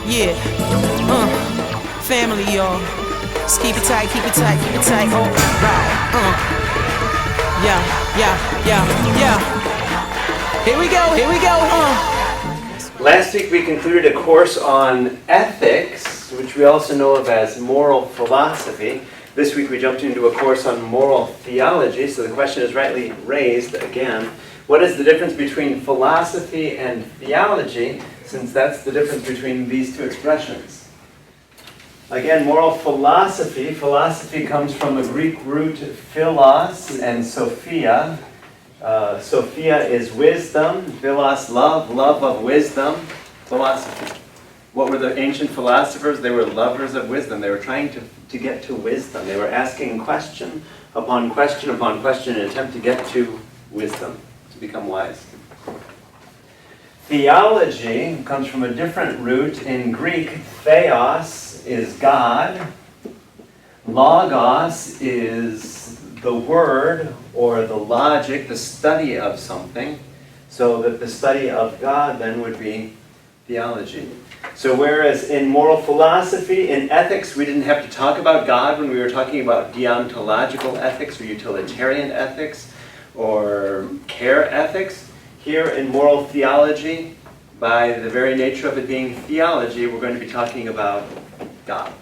Yeah, family, y'all. Just keep it tight, keep it tight, keep it tight. Oh, right. Yeah. Here we go. Last week we concluded a course on ethics, which we also know of as moral philosophy. This week we jumped into a course on moral theology, so the question is rightly raised again. What is the difference between philosophy and theology, since that's the difference between these two expressions? Again, moral philosophy. Philosophy comes from the Greek root philos and sophia. Sophia is wisdom, philos, love of wisdom, philosophy. What were the ancient philosophers? They were lovers of wisdom. They were trying to get to wisdom. They were asking question upon question upon question in an attempt to get to wisdom, to become wise. Theology comes from a different root. In Greek, theos is God. Logos is the word or the logic, the study of something. So that the study of God then would be theology. So whereas in moral philosophy, in ethics, we didn't have to talk about God when we were talking about deontological ethics or utilitarian ethics or care ethics, here in moral theology, by the very nature of it being theology, we're going to be talking about God.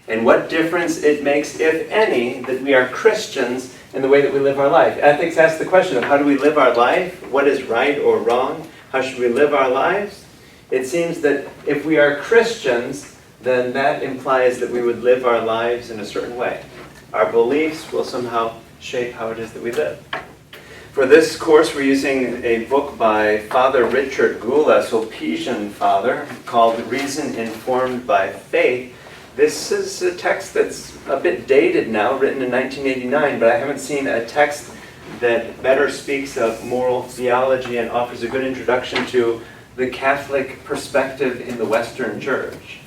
And what difference it makes, if any, that we are Christians in the way that we live our life. Ethics asks the question of how do we live our life? What is right or wrong? How should we live our lives? It seems that if we are Christians, then that implies that we would live our lives in a certain way. Our beliefs will somehow shape how it is that we live. For this course, we're using a book by Father Richard Gula, Sulpician father, called Reason Informed by Faith. This is a text that's a bit dated now, written in 1989, but I haven't seen a text that better speaks of moral theology and offers a good introduction to the Catholic perspective in the Western Church.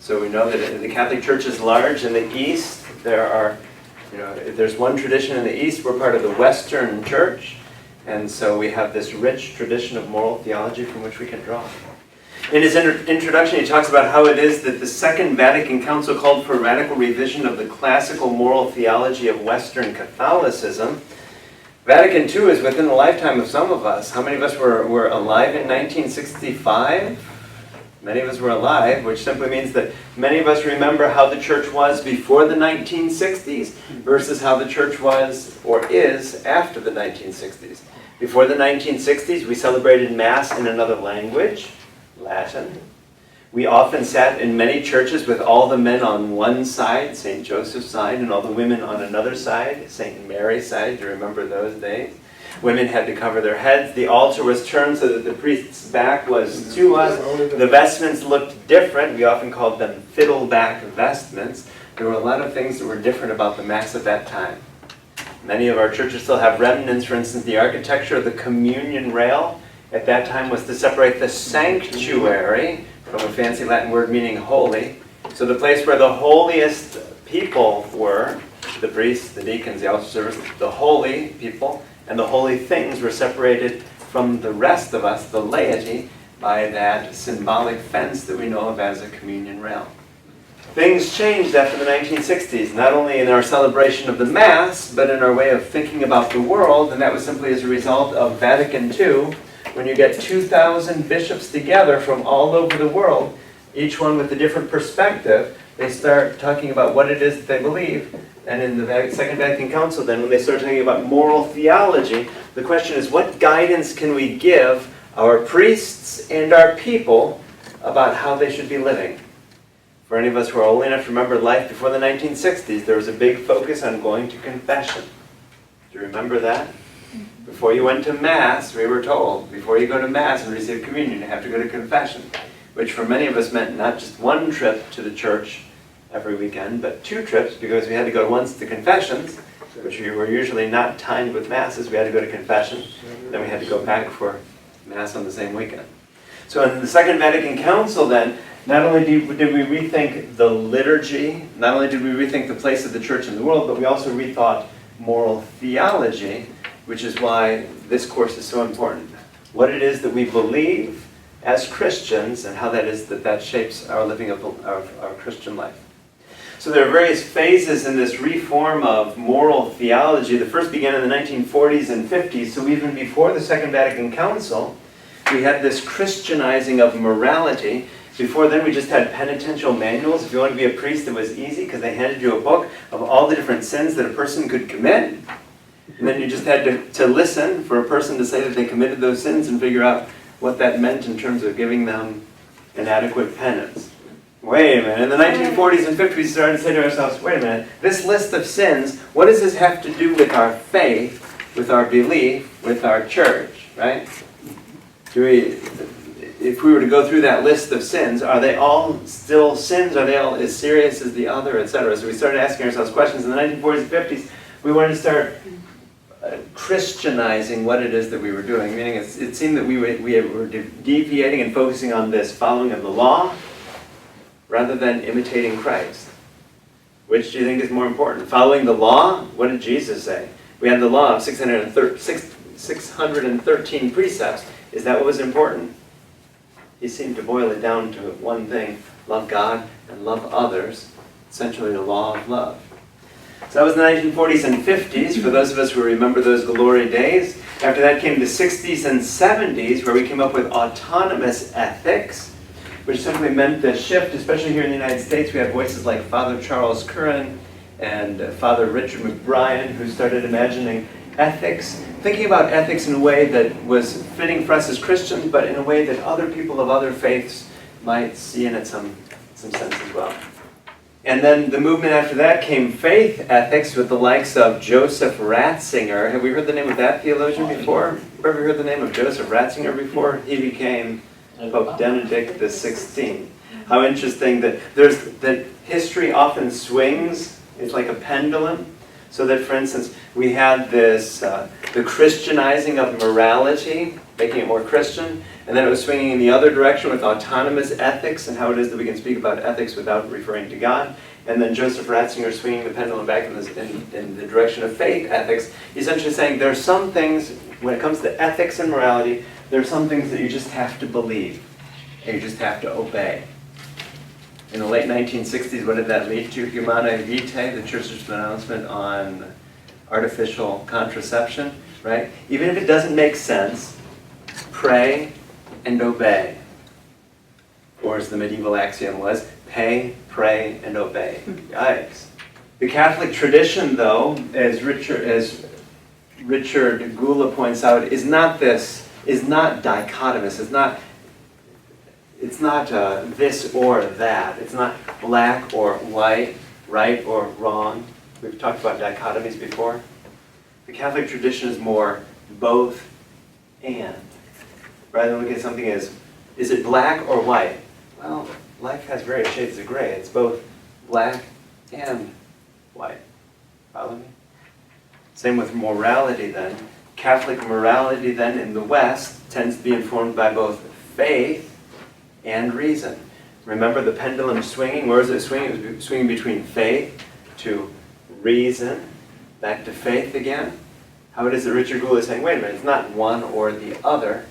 So we know that the Catholic Church is large. In the East, if there's one tradition in the East, we're part of the Western Church. And so we have this rich tradition of moral theology from which we can draw. In his introduction, he talks about how it is that the Second Vatican Council called for a radical revision of the classical moral theology of Western Catholicism. Vatican II is within the lifetime of some of us. How many of us were alive in 1965? Many of us were alive, which simply means that many of us remember how the church was before the 1960s versus how the church was or is after the 1960s. Before the 1960s, we celebrated Mass in another language, Latin. We often sat in many churches with all the men on one side, St. Joseph's side, and all the women on another side, St. Mary's side. Do you remember those days? Women had to cover their heads. The altar was turned so that the priest's back was to us. The vestments looked different. We often called them fiddleback vestments. There were a lot of things that were different about the Mass at that time. Many of our churches still have remnants. For instance, the architecture of the communion rail at that time was to separate the sanctuary from a fancy Latin word meaning holy. So the place where the holiest people were, the priests, the deacons, the altar servers, the holy people, and the holy things were separated from the rest of us, the laity, by that symbolic fence that we know of as a communion rail. Things changed after the 1960s, not only in our celebration of the Mass, but in our way of thinking about the world, and that was simply as a result of Vatican II. When you get 2,000 bishops together from all over the world, each one with a different perspective, they start talking about what it is that they believe. And in the Second Vatican Council then, when they start talking about moral theology, the question is, what guidance can we give our priests and our people about how they should be living? For any of us who are old enough to remember life before the 1960s, there was a big focus on going to confession. Do you remember that? Before you went to Mass, we were told, before you go to Mass and receive communion, you have to go to confession, which for many of us meant not just one trip to the church every weekend, but 2 trips, because we had to go once to confessions, which were usually not timed with Masses. We had to go to confession, then we had to go back for Mass on the same weekend. So in the Second Vatican Council then, not only did we rethink the liturgy, not only did we rethink the place of the church in the world, but we also rethought moral theology, which is why this course is so important. What it is that we believe as Christians and how that shapes our living of our Christian life. So there are various phases in this reform of moral theology. The first began in the 1940s and 50s, so even before the Second Vatican Council, we had this Christianizing of morality. Before then, we just had penitential manuals. If you wanted to be a priest, it was easy because they handed you a book of all the different sins that a person could commit. And then you just had to listen for a person to say that they committed those sins and figure out what that meant in terms of giving them an adequate penance. Wait a minute, in the 1940s and 50s we started to say to ourselves, wait a minute, this list of sins, what does this have to do with our faith, with our belief, with our church, right? If we were to go through that list of sins, are they all still sins? Are they all as serious as the other, etc.? So we started asking ourselves questions. In the 1940s and 50s, we wanted to start Christianizing what it is that we were doing, meaning it seemed that we were deviating and focusing on this following of the law, rather than imitating Christ. Which do you think is more important? Following the law? What did Jesus say? We had the law of 613 precepts. Is that what was important? He seemed to boil it down to one thing: love God and love others. Essentially the law of love. So that was the 1940s and 50s, for those of us who remember those glory days. After that came the 60s and 70s, where we came up with autonomous ethics, which simply meant the shift, especially here in the United States. We had voices like Father Charles Curran and Father Richard McBrien, who started imagining ethics, thinking about ethics in a way that was fitting for us as Christians, but in a way that other people of other faiths might see in it some sense as well. And then the movement after that came faith ethics with the likes of Joseph Ratzinger. Have we heard the name of that theologian before? Ever heard the name of Joseph Ratzinger before? He became Pope Benedict XVI. How interesting that history often swings. It's like a pendulum. So that, for instance, we had this, the Christianizing of morality, making it more Christian, and then it was swinging in the other direction with autonomous ethics and how it is that we can speak about ethics without referring to God. And then Joseph Ratzinger swinging the pendulum back in the direction of faith ethics, essentially saying there are some things, when it comes to ethics and morality, there are some things that you just have to believe, and you just have to obey. In the late 1960s, what did that lead to? Humanae Vitae, the church's pronouncement on artificial contraception, right? Even if it doesn't make sense, pray and obey. Or as the medieval axiom was, pay, pray, and obey. Yikes. The Catholic tradition, though, as Richard Gula points out, is not dichotomous. It's not this or that. It's not black or white, right or wrong. We've talked about dichotomies before. The Catholic tradition is more both and. Rather than looking at something as, is it black or white? Well, life has various shades of gray. It's both black and white. Follow me? Same with morality then. Catholic morality then in the West tends to be informed by both faith and reason. Remember the pendulum swinging? Where is it swinging? It was swinging between faith to reason, back to faith again. How it is that Richard Gould is saying, wait a minute, it's not one or the other.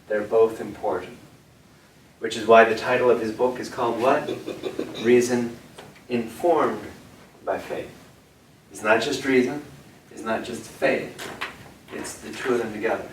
They're both important. Which is why the title of his book is called what? Reason Informed by Faith. It's not just reason. It's not just faith. It's the two of them together.